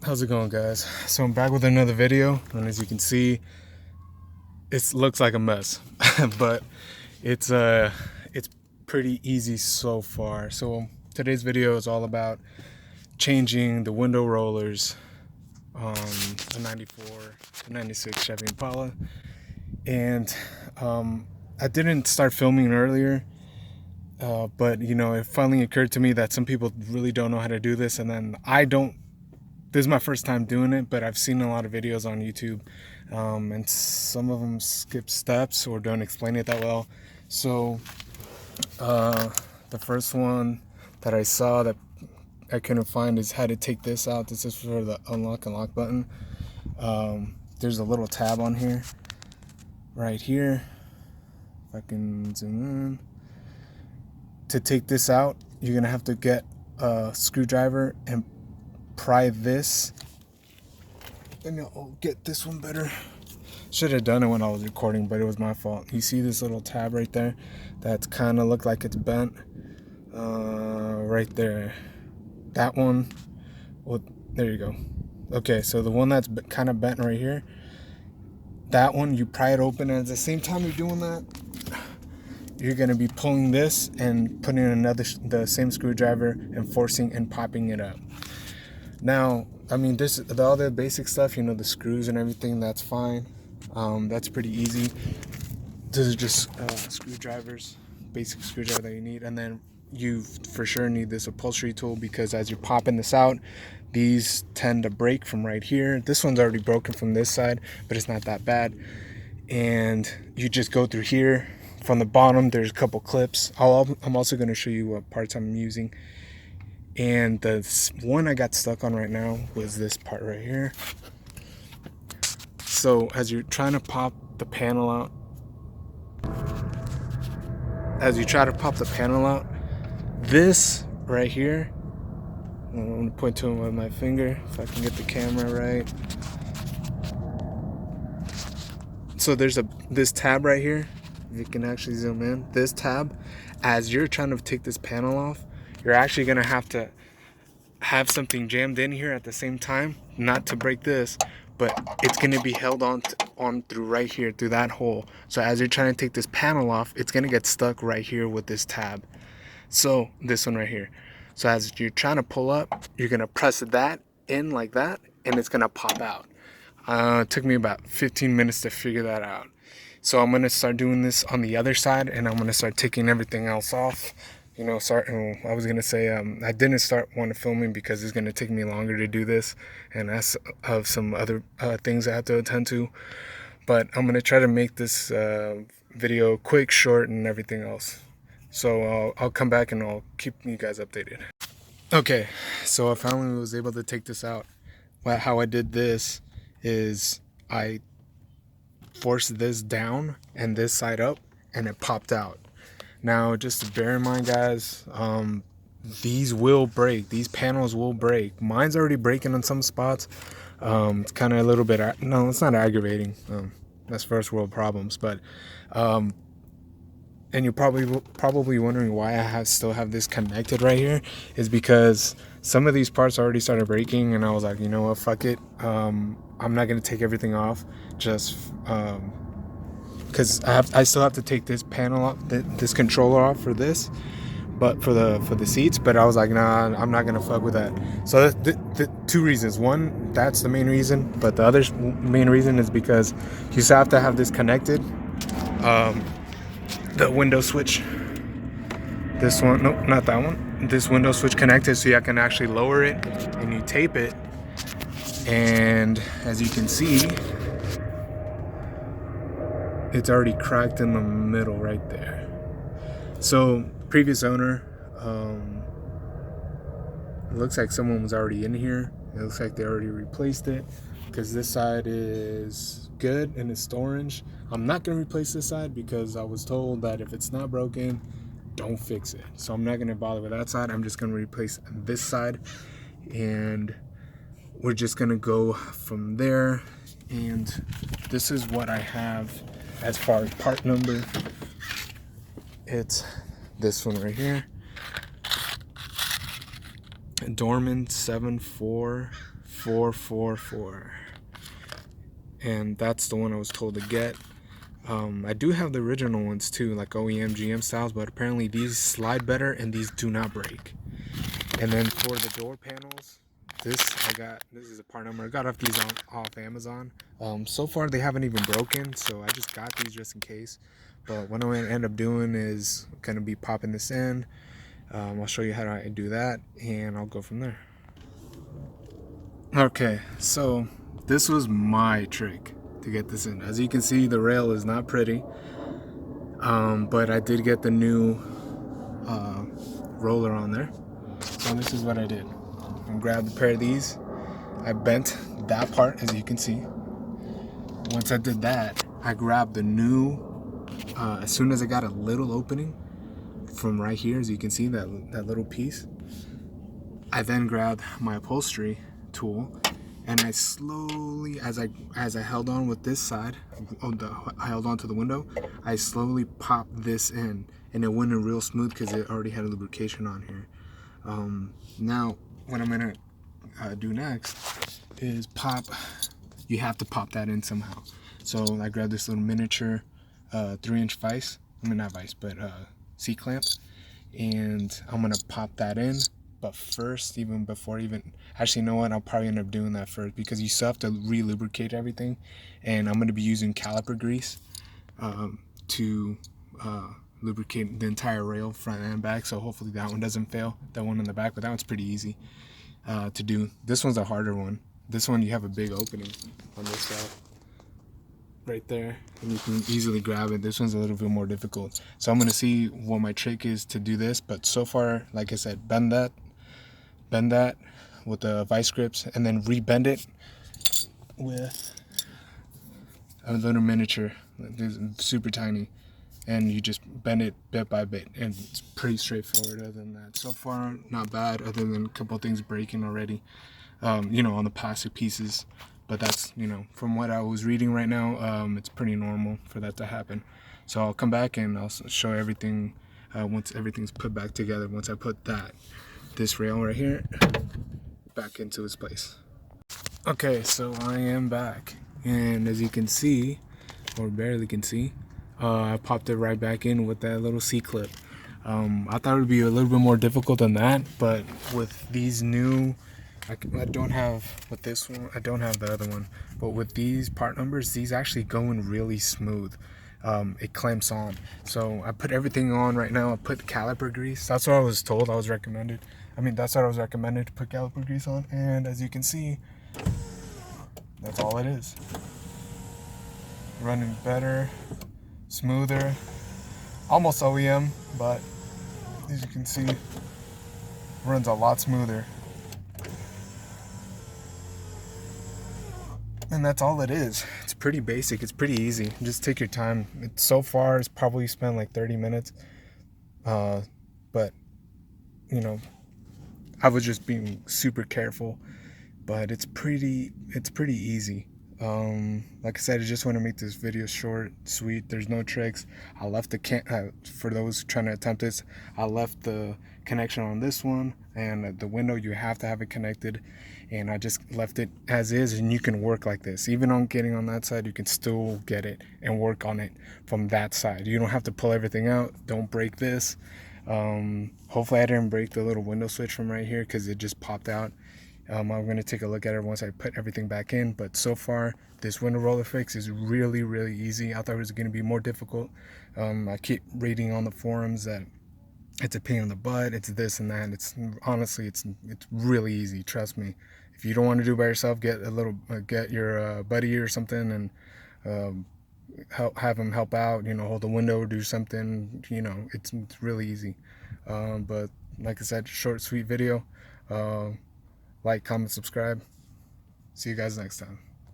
How's it going, guys? So I'm back with another video, and as you can see, it looks like a mess, but it's pretty easy so far. So today's video is all about changing the window rollers on a 94 to 96 Chevy Impala. And I didn't start filming earlier, but it finally occurred to me that some people really don't know how to do this, and then this is my first time doing it, but I've seen a lot of videos on YouTube, and some of them skip steps or don't explain it that well. So the first one that I saw that I couldn't find is how to take this out. This is for the unlock and lock button. There's a little tab on here, right here. If I can zoom in. To take this out, you're gonna have to get a screwdriver and pry this. Maybe I'll get this one better. Should have done it when I was recording, but it was my fault. You see this little tab right there? That's kind of look like it's bent. Right there. That one. Well, there you go. Okay, so the one that's kind of bent right here. That one, you pry it open, and at the same time you're doing that, you're gonna be pulling this and putting the same screwdriver and forcing and popping it up. Now, I mean, the other basic stuff, the screws and everything, that's fine. That's pretty easy. These are just screwdrivers, basic screwdriver that you need. And then you for sure need this upholstery tool, because as you're popping this out, these tend to break from right here. This one's already broken from this side, but it's not that bad. And you just go through here. From the bottom, there's a couple clips. I'm also going to show you what parts I'm using. And the one I got stuck on right now was this part right here. So as you're trying to pop the panel out, this right here, I'm going to point to it with my finger if I can get the camera right. So there's this tab right here. If you can actually zoom in, this tab, as you're trying to take this panel off, you're actually going to have something jammed in here at the same time, not to break this, but it's going to be held on through right here, through that hole. So as you're trying to take this panel off, it's going to get stuck right here with this tab. So this one right here. So as you're trying to pull up, you're going to press that in like that, and it's going to pop out. It took me about 15 minutes to figure that out. So I'm going to start doing this on the other side, and I'm going to start taking everything else off. I was going to say, I didn't start wanting filming because it's going to take me longer to do this, and I have some other things I have to attend to. But I'm going to try to make this video quick, short, and everything else. So I'll come back and I'll keep you guys updated. Okay, so I finally was able to take this out. How I did this is I forced this down and this side up, and it popped out. Now, just to bear in mind, guys, these will break. These panels will break. Mine's already breaking in some spots. It's kind of a little bit, no, it's not aggravating. That's first world problems. But, and you're probably wondering why I still have this connected right here, is because some of these parts already started breaking, and I was like, you know what, fuck it. I'm not going to take everything off, just because I still have to take this panel off, this controller off for this, but for the seats. But I was like, nah, I'm not gonna fuck with that. So the two reasons. One, that's the main reason, but the other main reason is because you still have to have this connected. The window switch. This one, no, not that one. This window switch connected, so you can actually lower it, and you tape it. And as you can see, it's already cracked in the middle right there. So previous owner, it looks like someone was already in here. It looks like they already replaced it, because this side is good and it's orange. I'm not going to replace this side because I was told that if it's not broken, don't fix it. So I'm not going to bother with that side. I'm just going to replace this side, and we're just going to go from there. And this is what I have as far as part number. It's this one right here, Dorman 745 444, and that's the one I was told to get. I do have the original ones too, like OEM GM styles, but apparently these slide better and these do not break. And then for the door panels, this is a part number. I got off these off Amazon. So far they haven't even broken, so I just got these just in case. But what I'm gonna end up doing is gonna be popping this in. I'll show you how I do that, and I'll go from there. Okay, so this was my trick to get this in. As you can see, the rail is not pretty, but I did get the new roller on there. So this is what I did. I grabbed a pair of these. I bent that part, as you can see. Once I did that, I grabbed the new, as soon as I got a little opening from right here, as you can see, that little piece, I then grabbed my upholstery tool, and I slowly, as I held on with this side, I held on to the window, I slowly popped this in, and it went in real smooth because it already had a lubrication on here. Now, what I'm gonna do next is pop. You have to pop that in somehow. So I grabbed this little miniature 3-inch vise. I mean, not vise, but C-clamp, and I'm gonna pop that in. But first, actually, you know what? I'll probably end up doing that first because you still have to re-lubricate everything, and I'm gonna be using caliper grease to lubricate the entire rail, front and back. So hopefully that one doesn't fail. That one in the back, but that one's pretty easy to do. This one's a harder one. This one you have a big opening on this side right there, and you can easily grab it. This one's a little bit more difficult. So I'm gonna see what my trick is to do this. But so far, like I said, bend that with the vice grips, and then rebend it with a little miniature, super tiny, and you just bend it bit by bit, and it's pretty straightforward. Other than that, so far not bad, other than a couple things breaking already, you know, on the plastic pieces. But that's, you know, from what I was reading right now, it's pretty normal for that to happen. So I'll come back and I'll show everything once everything's put back together, once I put this rail right here back into its place. Okay, so I am back, and as you can see, or barely can see, I popped it right back in with that little C-clip. I thought it would be a little bit more difficult than that, but with these new, I don't have, with this one, I don't have the other one, but with these part numbers, these actually go in really smooth. It clamps on. So I put everything on right now. I put caliper grease. That's what I was told. That's what I was recommended, to put caliper grease on. And as you can see, that's all it is. Running better, smoother, almost OEM, but as you can see, runs a lot smoother. And that's all it is. It's pretty basic. It's pretty easy. Just take your time. So far, it's probably spent like 30 minutes. But, you know, I was just being super careful. But it's pretty easy. Like I said, I just want to make this video short, sweet. There's no tricks. I left for those trying to attempt this, I left the connection on this one, and the window, you have to have it connected, and I just left it as is, and you can work like this. Even on getting on that side, you can still get it and work on it from that side. You don't have to pull everything out. Don't break this. Hopefully I didn't break the little window switch from right here because it just popped out. I'm going to take a look at it once I put everything back in, but so far this window roller fix is really easy. I thought it was going to be more difficult. I keep reading on the forums that it's a pain in the butt, it's this and that. It's honestly, it's really easy. Trust me. If you don't want to do it by yourself, get your buddy or something, and have him help out. You know, hold the window or do something. You know, it's really easy. But like I said, short, sweet video. Like, comment, subscribe. See you guys next time.